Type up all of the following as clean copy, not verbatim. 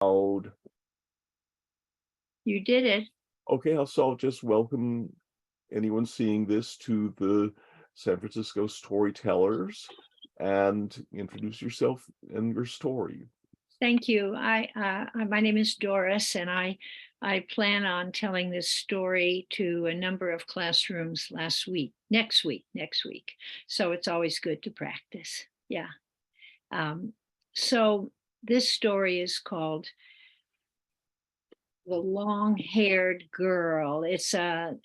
Loud. You did it. Okay, so I'll just welcome anyone seeing this to the San Francisco Storytellers and introduce yourself and your story. Thank you. My name is Doris, and I plan on telling this story to a number of classrooms next week. So it's always good to practice. Yeah. Um, so this story is called The Long-Haired Girl. It's a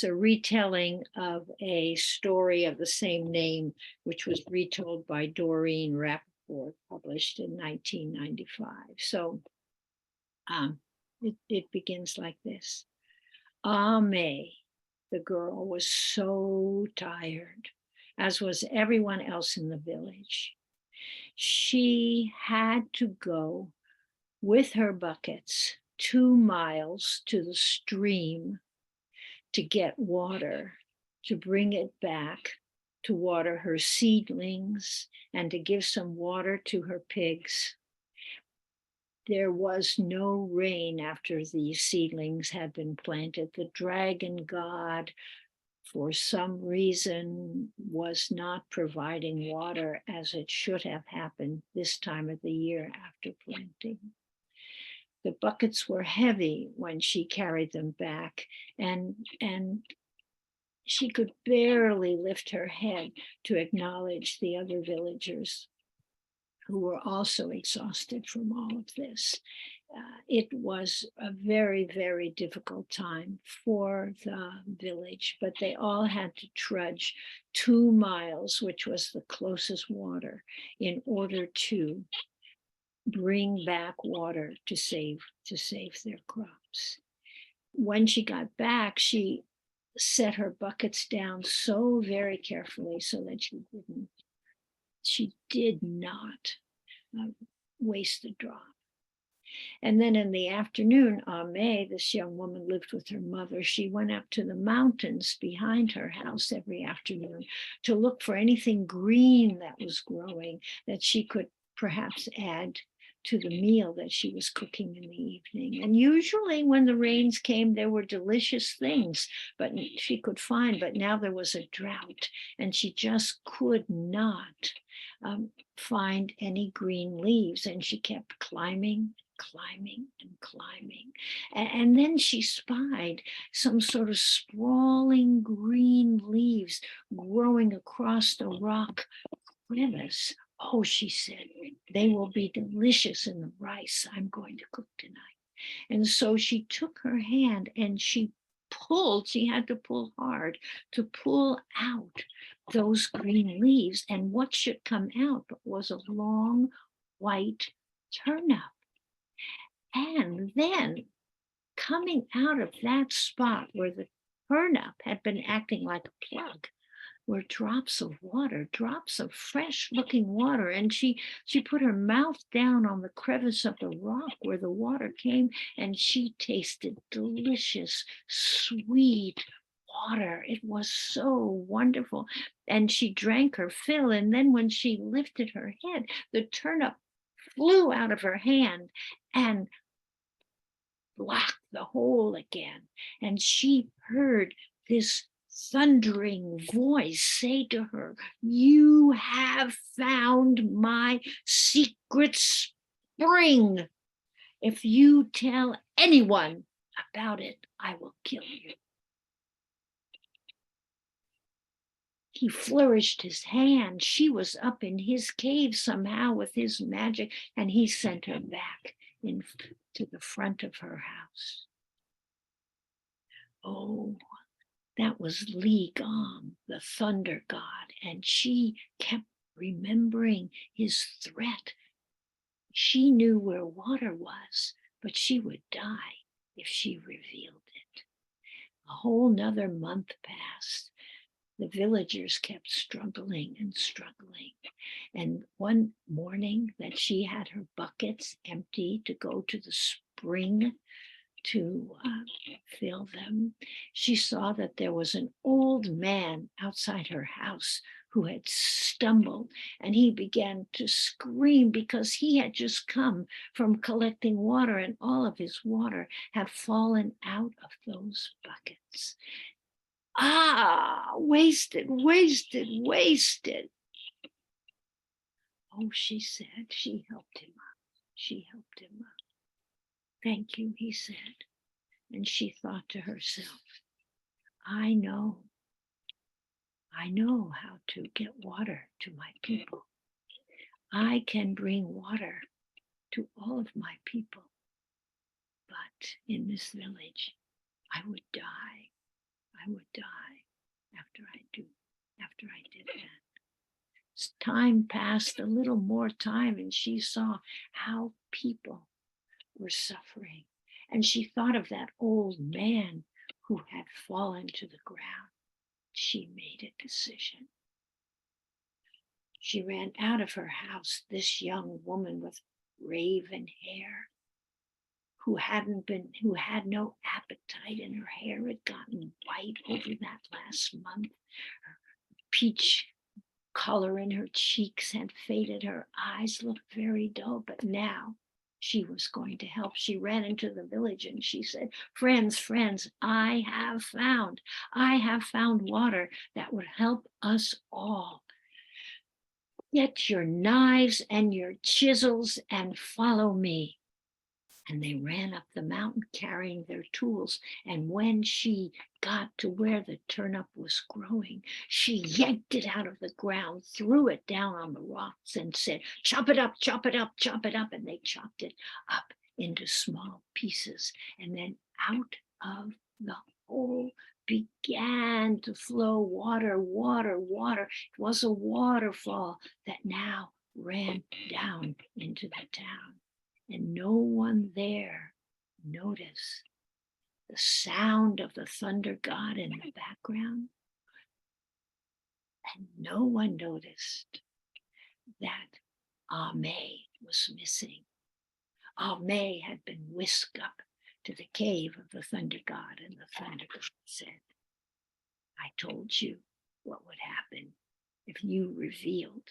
retelling of a story of the same name, which was retold by Doreen Rappaport, published in 1995. So it begins like this. May, the girl, was so tired, as was everyone else in the village. She had to go with her buckets 2 miles to the stream to get water, to bring it back, to water her seedlings, and to give some water to her pigs. There was no rain after these seedlings had been planted. The dragon god, for some reason, was not providing water as it should have happened this time of the year after planting. The buckets were heavy when she carried them back, and she could barely lift her head to acknowledge the other villagers who were also exhausted from all of this. It was a very, very difficult time for the village, but they all had to trudge 2 miles, which was the closest water, in order to bring back water to save their crops. When she got back, she set her buckets down so very carefully so that she did not waste a drop. And then in the afternoon, May, this young woman, lived with her mother. She went up to the mountains behind her house every afternoon to look for anything green that was growing that she could perhaps add to the meal that she was cooking in the evening. And usually when the rains came, there were delicious things but she could find, but now there was a drought and she just could not find any green leaves. And she kept climbing and climbing. And then she spied some sort of sprawling green leaves growing across the rock crevice. Oh, she said, they will be delicious in the rice I'm going to cook tonight. And so she took her hand and she had to pull hard to pull out those green leaves. And what should come out was a long white turnip. And then coming out of that spot where the turnip had been acting like a plug, were drops of water, drops of fresh looking water. And she put her mouth down on the crevice of the rock where the water came, and she tasted delicious, sweet water. It was so wonderful. And she drank her fill. And then when she lifted her head, the turnip flew out of her hand and blocked the hole again. And she heard this thundering voice say to her, "You have found my secret spring. If you tell anyone about it, I will kill you." He flourished his hand. She was up in his cave somehow with his magic, and he sent her back to the front of her house. Oh, that was Li Gong, the thunder god, and she kept remembering his threat. She knew where water was, but she would die if she revealed it. A whole nother month passed. The villagers kept struggling and struggling. And one morning that she had her buckets empty to go to the spring to fill them, she saw that there was an old man outside her house who had stumbled, and he began to scream because he had just come from collecting water and all of his water had fallen out of those buckets. Ah, wasted, wasted, wasted. Oh, she said, she helped him up. She helped him up. Thank you, he said. And she thought to herself, I know how to get water to my people. I can bring water to all of my people. But in this village, I would die. I would die after I did that. As time passed, a little more time, and she saw how people were suffering. And she thought of that old man who had fallen to the ground. She made a decision. She ran out of her house, this young woman with raven hair, who had no appetite, and her hair had gotten white over that last month. Her peach color in her cheeks had faded. Her eyes looked very dull, but now she was going to help. She ran into the village and she said, friends, I have found water that would help us all. Get your knives and your chisels and follow me. And they ran up the mountain carrying their tools. And when she got to where the turnip was growing, she yanked it out of the ground, threw it down on the rocks and said, chop it up, chop it up, chop it up. And they chopped it up into small pieces. And then out of the hole began to flow water, water, water. It was a waterfall that now ran down into the town. And no one there noticed the sound of the thunder god in the background. And no one noticed that Ame was missing. Ame had been whisked up to the cave of the thunder god, and the thunder god said, I told you what would happen if you revealed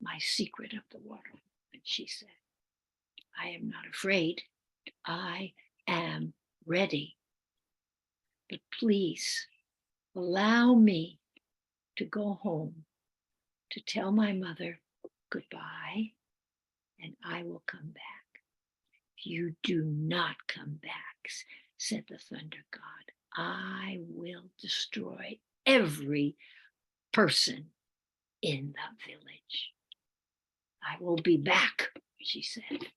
my secret of the water. And she said, I am not afraid. I am ready. But please allow me to go home to tell my mother goodbye, and I will come back. If you do not come back, said the thunder god, I will destroy every person in the village. I will be back, she said.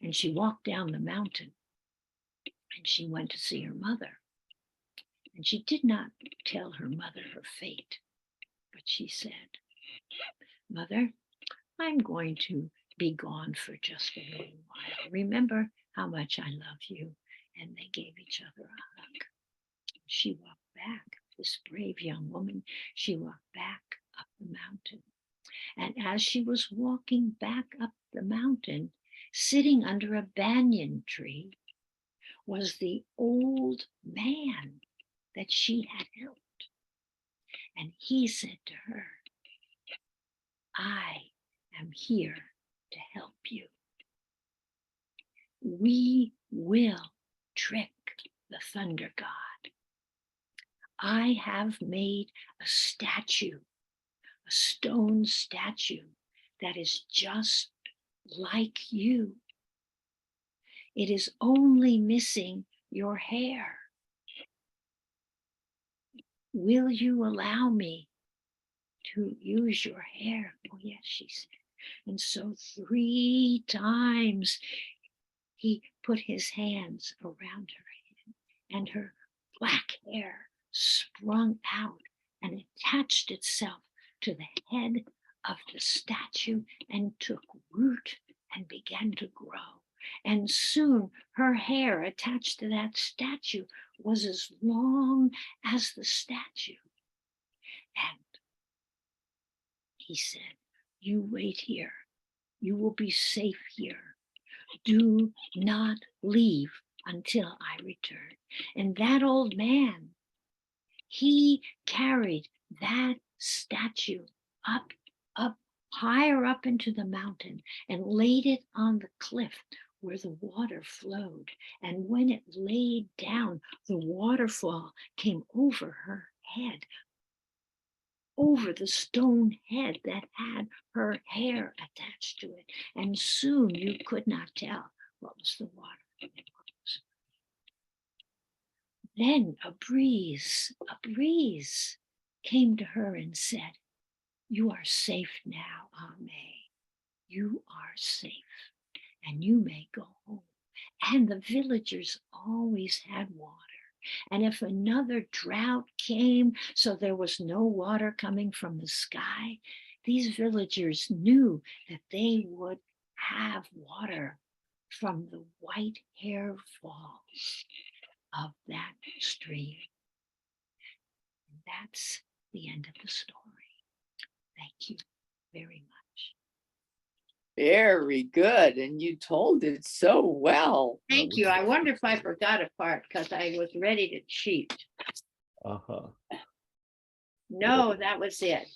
And she walked down the mountain and she went to see her mother. And she did not tell her mother her fate, but she said, Mother, I'm going to be gone for just a little while. Remember how much I love you. And they gave each other a hug. She walked back, this brave young woman, she walked back up the mountain. And as she was walking back up the mountain, sitting under a banyan tree, was the old man that she had helped. And he said to her, I am here to help you. We will trick the thunder god. I have made a statue, a stone statue that is just like you. It is only missing your hair. Will you allow me to use your hair? Oh, yes, she said. And so 3 times he put his hands around her head, and her black hair sprung out and attached itself to the head of the statue and took root and began to grow. And soon her hair attached to that statue was as long as the statue. And he said, you wait here. You will be safe here. Do not leave until I return. And that old man, he carried that statue up, up, higher up into the mountain and laid it on the cliff where the water flowed. And when it laid down, the waterfall came over her head, over the stone head that had her hair attached to it. And soon you could not tell what was the water. Then a breeze came to her and said, "You are safe now, Ame. You are safe, and you may go home." And the villagers always had water. And if another drought came, so there was no water coming from the sky, these villagers knew that they would have water from the white hair falls of that stream. And that's the end of the story. Thank you very much. Very good. And you told it so well. Thank you. I wonder if I forgot a part because I was ready to cheat. Uh-huh. No, that was it.